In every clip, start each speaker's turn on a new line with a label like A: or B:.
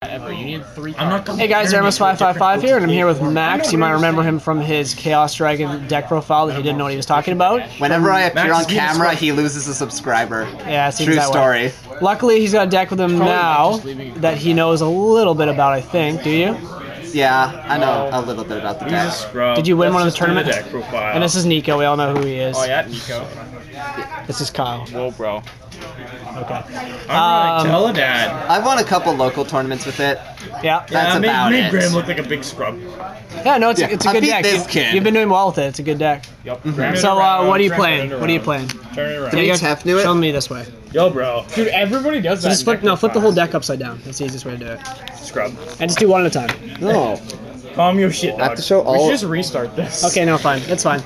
A: Ever. You need 3
B: Hey guys, Ermus555 here, and I'm here with Max. You might remember him from his Chaos Dragon deck profile that he didn't know what he was talking about.
C: Whenever I appear on camera, he loses a subscriber.
B: Yeah, it seems
C: True
B: that
C: story.
B: way. Luckily, he's got a deck with him now that he knows a little bit about, I think. Do you?
C: Yeah, I know a little bit about the deck.
B: Did you win one of the tournaments? And this is Nico. We all know who he is.
A: Oh yeah, Nico.
B: This is Kyle.
A: Whoa, bro.
B: Okay.
A: I'm right, Dad.
C: I've won a couple local tournaments with it.
B: Yeah.
C: That's about
A: made
C: it.
A: Graham look like a big scrub.
B: Yeah, no, it's a
C: I
B: good
C: beat
B: deck.
C: this kid.
B: You've been doing well with it. It's a good deck.
A: Yep.
B: So, what are you playing? What are you playing?
A: Turn it around.
C: Did you Tef knew it?
B: Show me this way.
A: Yo, bro. Dude, everybody does
B: So
A: that.
B: just flip the whole deck upside down. That's the easiest way to do it.
A: Scrub.
B: And just do one at a time.
C: No.
A: Calm your shit, dog.
C: I have to show
A: We
C: all-
A: should just restart this.
B: Okay, no, fine. It's fine.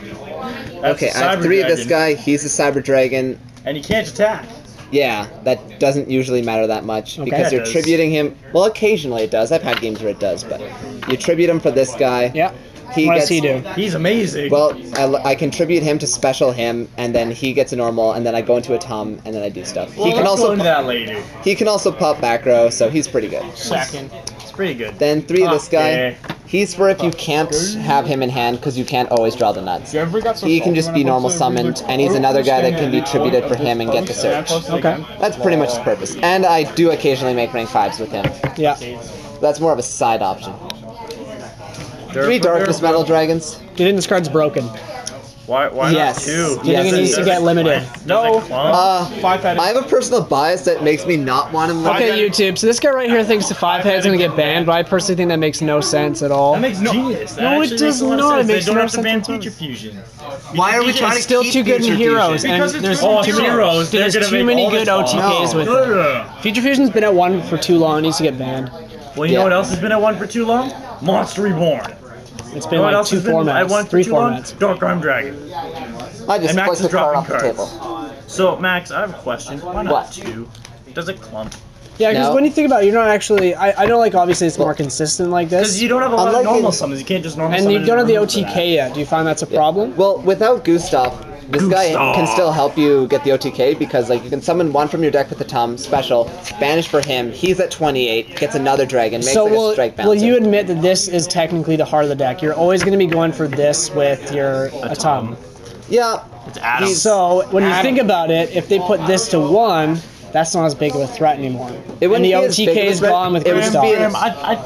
A: That's
C: Okay, I have 3 of this guy. He's a Cyber Dragon.
A: And he can't attack.
C: Yeah, that doesn't usually matter that much
B: Okay.
C: because
A: Yeah,
C: you're
A: it does.
C: tributing him. Well, occasionally it does. I've had games where it does, but you tribute him for this guy.
B: Yeah.
C: He
B: What
C: gets,
B: does he do?
A: He's amazing.
C: Well, I contribute him to special him, and then he gets a normal, and then I go into a Tom, and then I do stuff.
A: well,
C: he can
A: let's
C: also
A: go into that later.
C: he can also pop back row, so he's pretty good.
A: Second. It's pretty good.
C: Then 3 of this guy.
A: Okay.
C: He's for if you can't have him in hand because you can't always draw the nuts. He can just be normal summoned, and he's another guy that can be tributed for him and get the search.
B: Okay.
C: That's pretty much his purpose. And I do occasionally make rank 5s with him.
B: Yeah.
C: That's more of a side option. 3 Darkness Metal Dragons.
B: Do you think this card's broken?
A: Why
C: Yes.
A: not 2?
B: Do you
C: Yes,
B: think it
C: it
B: needs to
C: is.
B: get limited?
A: No.
C: I have a personal bias that makes me not want him.
B: Okay, YouTube. So this guy right here thinks the 5-head's gonna get banned, but I personally think that makes no sense at all.
A: That makes genius. That
B: No, it
A: actually
B: does
A: makes a lot of
B: not.
A: sense.
B: It makes
A: they don't
B: no
A: have to ban
B: sense
A: Future Fusion.
C: Why are we
B: It's
C: trying to
B: still
C: keep
B: too good in
C: Future
B: Heroes,
C: Fusion?
A: Because
B: and
A: it's
B: there's
A: all
B: too many,
A: Heroes. They're
B: there's
A: gonna
B: too
A: make
B: many
A: all
B: good
A: this fun.
B: OTKs with it. Future Fusion's been at 1 for too long. It needs to get banned.
A: Well, you
C: Yeah.
A: know what else has been at 1 for too long? Monster Reborn.
B: It's
A: You
B: been
A: know what
B: like
A: else
B: 2
A: has been at 1
B: formats,
A: for
B: 3
A: too long?
B: formats.
A: Dark Arm Dragon.
C: I just
A: And Max
C: flicked
A: is
C: the card
A: dropping
C: off the
A: cards.
C: table.
A: So, Max, I have a question. Why not
C: What?
A: 2? Does it clump?
B: Yeah, because
C: No.
B: when you think about it, you're not actually. I know, like, obviously it's more consistent like
A: Because
B: this.
A: you don't have a lot
C: Unlike
A: of normal
C: in-
A: summons. You can't just normal
B: And
A: summon.
B: you don't have the
A: and remove
B: OTK yet. Do you find that's a problem?
C: Well, without Gustav, this guy can still help you get the OTK because, like, you can summon 1 from your deck with the Tom special, banish for him. He's at 28, gets another dragon, makes
B: So
C: like a strike bouncer.
B: will you admit that this is technically the heart of the deck? You're always going to be going for this with your Atom.
C: Yeah.
A: It's Adam.
B: So when you think about it, if they put this to 1, that's not as big of a threat anymore.
C: It wouldn't
B: and the
C: be as big of
B: OTK
C: a
B: is
C: threat.
B: gone with
C: It would
B: Gustav.
C: be an-
A: Graham,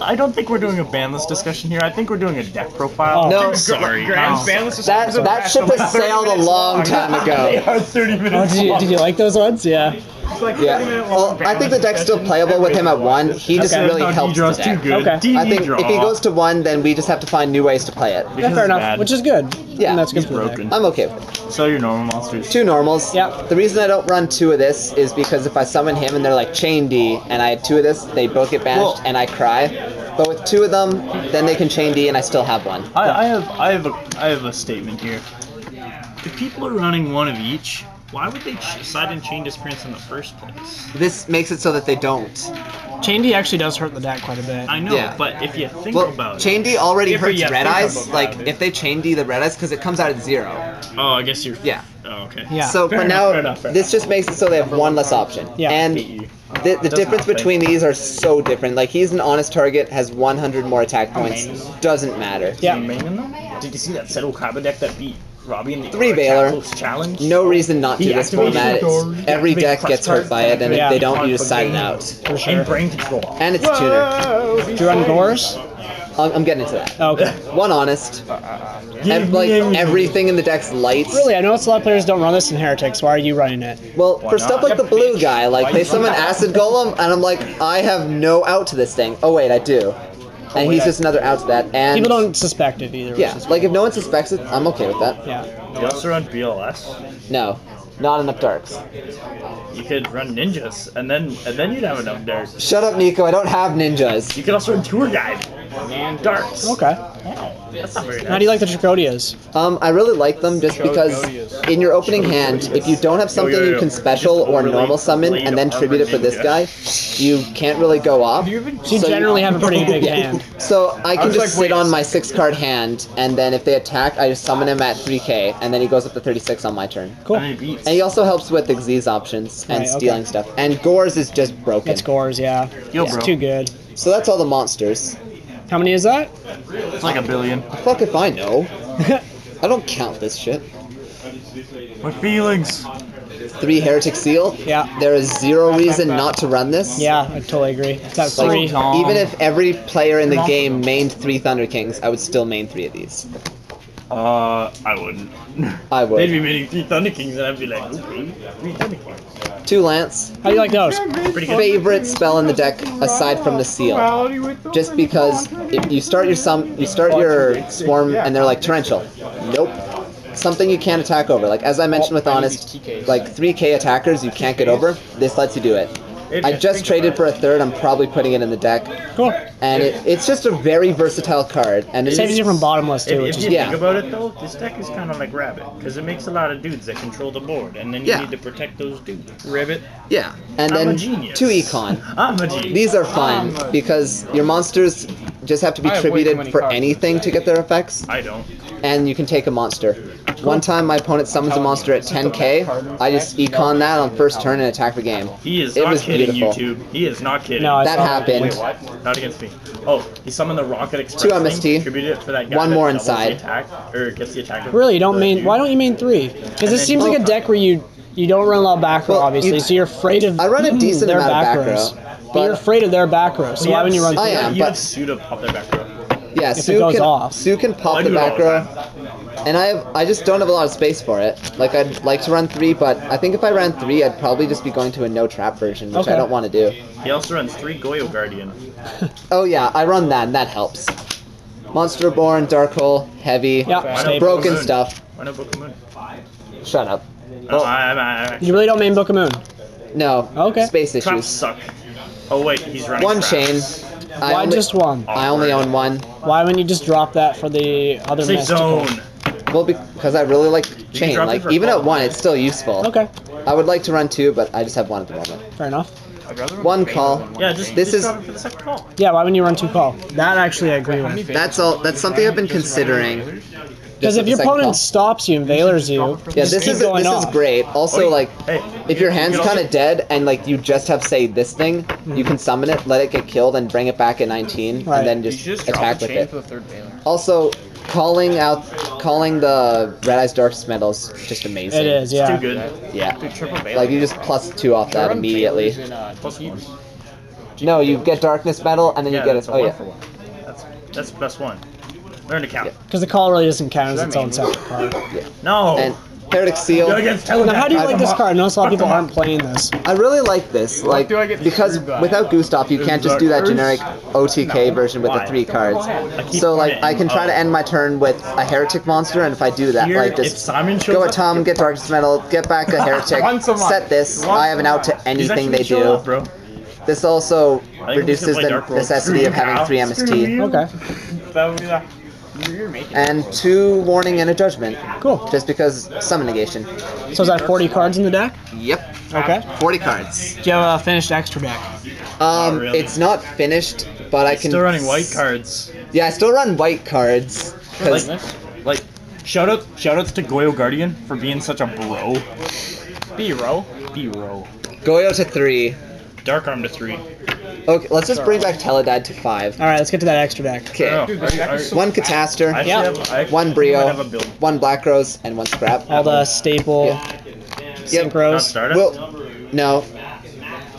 A: I don't think we're doing a banless discussion here. I think we're doing a deck profile.
B: Oh.
C: No,
A: I'm sorry.
D: Graham's
A: No.
D: banless
C: that ship has sailed a long time
A: They
C: ago.
A: are 30
B: Oh,
A: minutes
B: did you like those ones? Yeah.
A: It's like
C: Yeah.
A: 30-minute
C: Well,
A: long
C: I think the deck's still playable with him at 1. He just
B: Okay.
C: really
A: No,
C: helps the
A: D-draw's too
C: deck.
A: good.
B: Okay.
C: I think
A: D-draw.
C: if he goes to 1, then we just have to find new ways to play it.
B: Yeah, fair enough.
A: bad.
B: Which is good.
C: Yeah,
B: And that's good
A: he's
B: for the deck.
A: broken.
C: I'm okay with it.
A: So your normal monsters.
C: 2 normals.
B: Yep.
C: The reason I don't run 2 of this is because if I summon him and they're like chain D, and I had 2 of this, they both get banished
A: Well-
C: and I cry. But with 2 of them, then they can chain D and I still have 1.
A: I have a statement here. If people are running 1 of each, why would they decide and chain disappearance in the first place?
C: This makes it so that they don't.
B: Chain D actually does hurt the deck quite a bit.
A: I know,
C: Yeah.
A: but if you think
C: Well,
A: about
C: chain D already
A: If
C: hurts
A: you
C: red
A: think
C: eyes.
A: about
C: Like,
A: it.
C: if they chain D the red eyes, because it comes out at 0.
A: it. Oh, I guess you're.
C: Yeah.
A: Oh, okay.
B: Yeah.
C: So,
A: Fair
C: but
A: enough,
C: now,
A: fair enough, fair
C: this just makes it so they have 1 less option.
B: Yeah.
C: And
A: Hate you.
C: the
A: Doesn't
C: difference
A: happen.
C: between these are so different. Like, he's an honest target, has 100 more attack points. Doesn't matter.
B: Yeah.
A: Did you main them? Did you see that Seto Kaba deck that beat Robbie in the
C: 3 Baylor.
A: Capitals challenge?
C: No reason not to
A: He
C: this
A: activated
C: format.
A: Dory.
C: Every
A: Activated
C: deck
A: Crush
C: gets hurt
A: cards,
C: by it, and
B: Yeah.
C: if they don't, you
A: Fun
C: just
A: for
C: side it
A: game.
C: out.
B: For sure.
A: And brain control.
C: And it's tuner.
B: Do you run Gores?
C: I'm getting into that.
B: Oh, okay.
C: 1 honest.
A: Give
C: And, like,
A: me-
C: everything in the deck's lights.
B: Really, I know it's a lot of players don't run this in Heretics. Why are you running it?
C: Well, for stuff
A: not?
C: like the blue guy, like,
A: Why
C: they
A: you
C: summon
A: run that?
C: Acid Golem, and I'm like, I have no out to this thing. Oh, wait, I do. And he's just another out to that. And
B: People don't suspect it either.
C: yeah,
B: which is
C: like, if no one suspects it, I'm okay with that.
B: yeah.
A: You also run BLS.
C: No, not enough darks.
A: You could run ninjas, and then you'd have enough darts.
C: Shut up, Nico. I don't have ninjas.
A: You could also run tour guide and darts.
B: Okay.
A: Wow, that's not very nice.
B: How do you like the Tricodias?
C: I really like them just because in your opening hand, if you don't have something you can special or normal summon and then tribute it for this guy, you can't really go off.
B: So you generally have a pretty big
C: Yeah.
B: hand.
C: So I can
A: was
C: just
A: like,
C: sit
A: wait.
C: on my 6-card hand, and then if they attack, I just summon him at 3k, and then he goes up to 36 on my turn.
B: Cool.
A: And it beats.
C: And he also helps with Xyz options and
B: Right, okay.
C: stealing stuff. And Gores is just broken.
B: It's Gores, yeah.
A: Yo,
B: It's
A: bro.
B: too good.
C: So that's all the monsters.
B: How many is that?
A: It's like a billion.
C: Fuck if I know. I don't count this shit.
A: My feelings.
C: 3 Heretic Seal.
B: Yeah.
C: There is 0 reason not to run this.
B: Yeah, I totally agree. It's at
C: Like,
B: 3.
C: even if every player in the game mained 3 Thunder Kings, I would still main 3 of these.
A: I wouldn't.
C: I would.
A: They'd be meeting 3 Thunder Kings, and I'd be like, okay, 3 Thunder Kings.
C: 2 Lance.
B: How do you like those?
A: Pretty good.
C: Favorite spell in the deck aside from the seal. Just because if you start your swarm and they're like torrential. Nope. Something you can't attack over. Like as I mentioned with Honest, like 3k attackers you can't get over. This lets you do it. I just traded for a 3rd. I'm probably putting it in the deck.
B: Cool.
C: And it's just a very versatile card. And it
B: Saves you from bottomless too, which
A: If
B: is
A: you
C: yeah.
A: think about it though, this deck is kind of like Rabbit, because it makes a lot of dudes that control the board, and then you
C: Yeah.
A: need to protect those dudes. Ribbit.
C: yeah. And
A: I'm a
C: then
A: genius.
C: 2 Econ.
A: I'm a genius.
C: These are fun because your monsters just have to be
D: I have way too
C: tributed
D: many
C: for
D: cards.
C: anything to get their effects.
A: I don't.
C: And you can take a monster. One time my opponent summons a monster at 10k, I just econ that on first turn and attack the game.
A: He is
C: It
A: not
C: was
A: kidding,
C: beautiful.
A: YouTube. He is not kidding.
B: No, I
C: That
B: saw
C: happened.
D: Wait, what?
A: Not against me. Oh, he summoned the Rocket Express.
C: 2
A: thing,
C: MST.
A: Attributed it for that guy.
C: One
A: that
C: more
A: doubles
C: inside.
A: The attack, or gets the attack. of
B: Really, you don't
A: the
B: main.
A: dude.
B: Why don't you main 3? Because this
A: then
B: seems
A: you-
B: like a deck where you don't run a lot of back row,
C: Well,
B: obviously,
C: you-
B: so you're afraid of
C: I run a decent
B: their
C: amount of
B: back
C: back
B: rows.
C: row,
B: But you're
C: but-
B: afraid of their back row, so why wouldn't you run 3?
C: I am,
A: You
C: but-
A: have Sue to pop their back row.
C: Yeah,
B: If it
C: Sue
B: goes
C: can
B: off.
C: Sue can pop
A: I
C: the
A: do it all
C: back
A: the
C: row,
A: time.
C: and I just don't have a lot of space for it. Like I'd like to run 3, but I think if I ran 3, I'd probably just be going to a no trap version, which
B: Okay.
C: I don't want to do.
A: He also runs 3 Goyo Guardian.
C: Oh yeah, I run that, and that helps. Monster Born, Dark Hole, Heavy,
B: Yeah,
A: Why no
B: staple.
C: broken
A: Moon?
C: stuff.
A: Why no Book of Moon?
C: Shut up.
A: No,
C: Well-
B: You really don't main Book of Moon.
C: No.
B: Okay.
C: Space
A: Traps
C: issues.
A: suck. Oh wait, he's running
C: 1
A: traps.
C: chain.
B: Why just 1?
C: I only own 1.
B: Why wouldn't you just drop that for the other
A: Safe
B: mystical?
A: zone.
C: Well, because I really like chain.
A: drop it
C: Like
A: for
C: even
A: call.
C: at 1, it's still useful.
B: Okay,
C: I would like to run 2, but I just have 1 at the moment.
B: fair enough.
C: 1 call.
A: Yeah, just
C: This
A: just
C: is-
A: drop it for the second call.
B: Yeah, why wouldn't you run 2 call? That actually I agree with.
C: That's all. That's something I've been considering.
B: Because if your opponent stops you and Valors you,
C: Yeah,
B: just
C: this
B: keep
C: is
B: going
C: this is
B: off.
C: great. Also,
A: Oh,
C: like,
A: hey,
C: if your hand's
A: you
C: kind of dead and like you just have say this thing, you can summon it, let it get killed, and bring it back at 19,
B: Right.
C: and then
D: You
C: just
D: should just drop
C: attack
D: the
C: with
D: chain
C: it.
D: for the 3rd Valor.
C: Also, calling the Red Eyes Dark Metals just amazing.
B: It is, yeah.
A: Too good.
C: Yeah.
D: Dude, triple Valor.
C: Like you just +2 off that immediately.
D: Valors in,
A: Plus
D: Teams.
C: No, you get Darkness Metal and then
A: Yeah,
C: you get
A: that's
C: it.
A: a
C: Oh
A: one
C: yeah.
A: for one. That's the best one. Learn to count.
C: Yeah.
B: Because the call really doesn't count as its own separate card.
A: No.
C: And Heretic Seal.
A: Go against
B: Now, how do you like this
C: I'm-
B: card? I notice a lot of people aren't playing this.
C: I really like this, like
D: do I get
C: because
D: screwed by?
C: without Gustav, you can't just do that generic OTK version with the
A: Why?
C: 3 cards.
A: keep
C: So like
A: forgetting.
C: I can try to end my turn with a Heretic monster, and if I do that,
A: Here,
C: like
A: if
C: just
A: Simon shows
C: go
A: up,
C: at Tom, get Darkness Metal, get back a Heretic,
D: Once a month.
C: set this. I have an out to
A: He's
C: anything
A: actually
C: they
A: showing
C: do.
A: up, bro.
C: This also
A: I think we should
C: reduces
A: play
C: the
A: Dark World.
C: necessity of having 3 MST
B: Okay,
D: You're making
C: and 2 Warning and a Judgment,
B: cool.
C: just because summon negation.
B: So is that 40 cards in the deck?
C: Yep,
B: Okay.
C: 40 cards.
B: Do you have a finished extra deck?
A: really.
C: It's not finished, but I can
A: Still running white cards.
C: Yeah, I still run white cards. 'Cause
A: Like, shoutouts to Goyo Guardian for being such a bro.
D: B-row.
A: B-ro.
C: Goyo to 3.
A: Dark Arm to 3.
C: Okay, let's just bring back Teledad to 5.
B: All right, let's get to that extra deck.
C: Okay.
A: Oh,
D: Dude, this deck is so
C: 1 Catastor,
A: I
B: Yeah.
A: actually have, I actually
C: 1
A: might
C: Brio,
A: have a build.
C: 1 Black Rose, and 1 Scrap.
B: All the staple
C: Yep.
B: synchros.
A: Not started?
C: Well, no.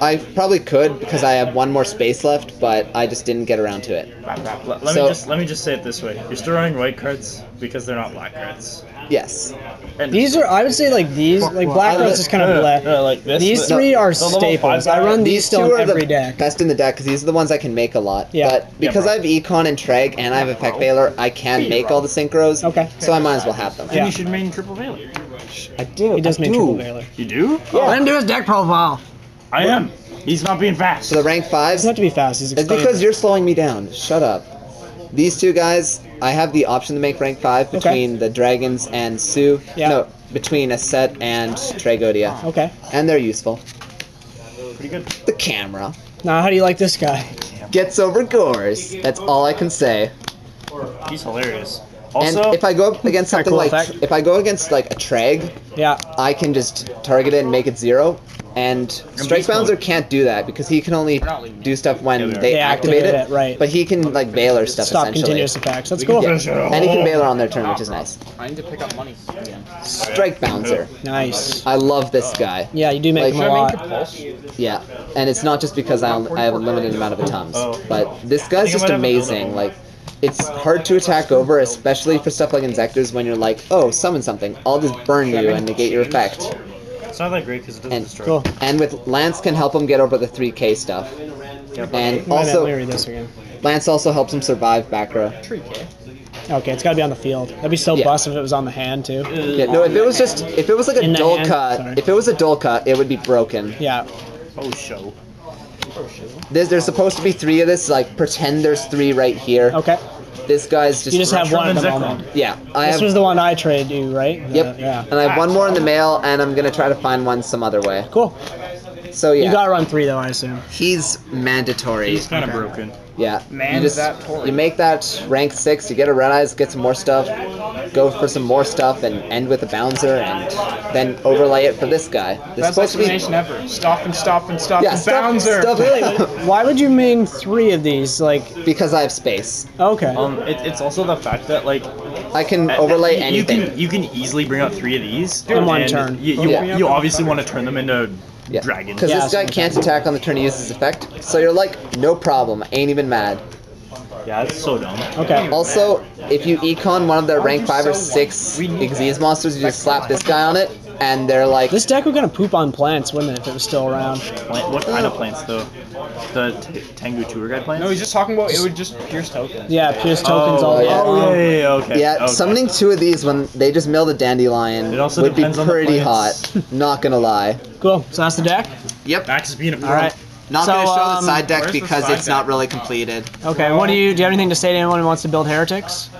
C: I probably could because I have 1 more space left, but I just didn't get around to it.
A: Let
C: So-
A: me just say it this way. You're still running white cards because they're not black cards.
C: Yes.
A: And
B: These are, I would say, like these, like Black Rose is kind of bleh.
A: like this.
B: These
C: No,
B: 3 are
A: the level
B: staples.
A: 5
B: I run these
C: These
B: still
C: 2
B: in
C: are the
B: every deck.
C: best in the deck because these are the ones I can make a lot.
B: Yeah.
C: But because
A: bro.
C: I have Econ and Treg and I have Effect Veiler, I can make all the synchros.
B: Okay.
C: So I might as well have them.
A: Then
B: Yeah.
A: you should main triple Valor.
C: I do.
B: He does
C: I
B: make
C: do.
B: triple Valor.
A: You do?
B: Let him do his deck profile.
A: I am. He's not being fast.
C: So the rank 5s.
B: Doesn't have to be fast. He's
C: It's
B: explaining.
C: because you're slowing me down. Shut up. These 2 guys, I have the option to make rank 5 between the Dragons and Sue.
B: Yeah.
C: No, between Aset and Tragodia.
B: Okay.
C: And they're useful.
A: Pretty good.
C: The camera
B: Now, how do you like this guy?
C: gets over Gores. That's all I can say.
A: He's hilarious.
C: And
A: Also,
C: if I go up against something
B: cool
C: like,
B: effect.
C: if I go against like a Treg,
B: Yeah.
C: I can just target it and make it 0. And Strike Bouncer can't do that because he can only do stuff when they activate it.
B: Right.
C: But he can like Baylor stuff
B: Stop
C: essentially.
B: continuous attacks. That's cool.
C: Yeah. And he can Baylor on their turn, which is nice.
D: I need to pick up money again.
C: Strike Bouncer.
B: Nice.
C: I love this guy.
B: Yeah, you do make
C: Like,
B: him a lot.
C: Yeah, and it's not just because I have a limited amount of atoms, but this guy's just amazing. Like, it's hard to attack over, especially for stuff like Insectors when you're like, oh, summon something, I'll just burn you and negate your effect.
A: It's not that great because it doesn't destroy.
B: Cool.
C: And with Lance can help him get over the 3K stuff. And also,
B: Let me read this again.
C: Lance also helps him survive back row.
D: 3K.
B: Okay, it's got to be on the field. That'd be so
C: Yeah.
B: bust if it was on the hand too.
C: Yeah, no, if it was like a
B: In the
C: dull
B: hand?
C: cut,
B: Sorry.
C: if it was a dull cut, it would be broken.
B: Yeah.
A: Oh, show.
C: There's supposed to be 3 of this, like, pretend there's 3 right here.
B: Okay.
C: This guy's just...
B: You just have one at the
A: Retro
B: moment.
C: Yeah, I
B: This
C: have...
B: was the one I traded you, right?
C: Yep.
B: Yeah.
C: And I have one more in the mail, and I'm gonna try to find one some other way.
B: Cool.
C: So yeah,
B: You gotta run 3 though, I assume.
C: he's mandatory.
A: He's kind of broken.
C: Yeah,
D: Man,
C: you
D: that toy.
C: you make that rank 6, you get a red eyes, get some more stuff, go for some more stuff, and end with a bouncer, and then overlay it for this guy. This
D: Best
C: supposed to be
D: explanation ever. Stop and stop and stop
C: yeah,
D: and
C: stuff,
D: bouncer.
C: stuff
B: Why would you mean 3 of these? Like,
C: because I have space.
B: okay.
A: It's also the fact that like
C: I can overlay
A: you
C: anything.
A: You can easily bring out 3 of these
B: In one
A: and
B: turn.
A: You obviously want to turn them into
C: Yeah,
A: dragons.
C: because
B: Yeah,
C: this guy can't attack on the turn he uses his effect, so you're like, no problem, ain't even mad.
A: Yeah, it's so dumb.
B: Okay.
C: Also, if you econ one of their rank 5 or 6 Xyz monsters, you just slap this guy on it, and they're like...
B: This deck would gonna poop on plants, wouldn't it, if it was still around?
A: What kind of plants though? The Tengu tour guide plants?
D: No, he's just talking about it would just pierce tokens.
B: Yeah, pierce tokens all
C: yeah.
B: day.
A: Okay.
C: Yeah,
A: okay.
C: summoning 2 of these when they just mill the Dandelion
A: It also
C: would be
A: depends on the
C: pretty
A: plants.
C: hot, not gonna lie.
B: Cool. So that's the deck?
C: Yep,
A: Max is being a pro.
B: Alright.
C: not
B: So,
C: gonna show the side deck
D: where's the
C: because
D: side
C: it's not
D: deck?
C: really completed.
B: Okay, do you have anything to say to anyone who wants to build heretics?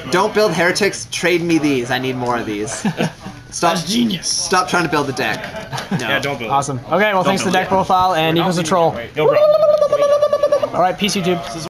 C: Don't build heretics, trade me these, I need more of these. Stop,
A: That's genius.
C: Stop trying to build the deck. No.
A: Yeah, don't build.
B: Awesome. Okay, well, thanks to the
A: build
B: deck
A: it.
B: profile and equals a troll.
A: Yo, bro.
B: Alright, peace, YouTube.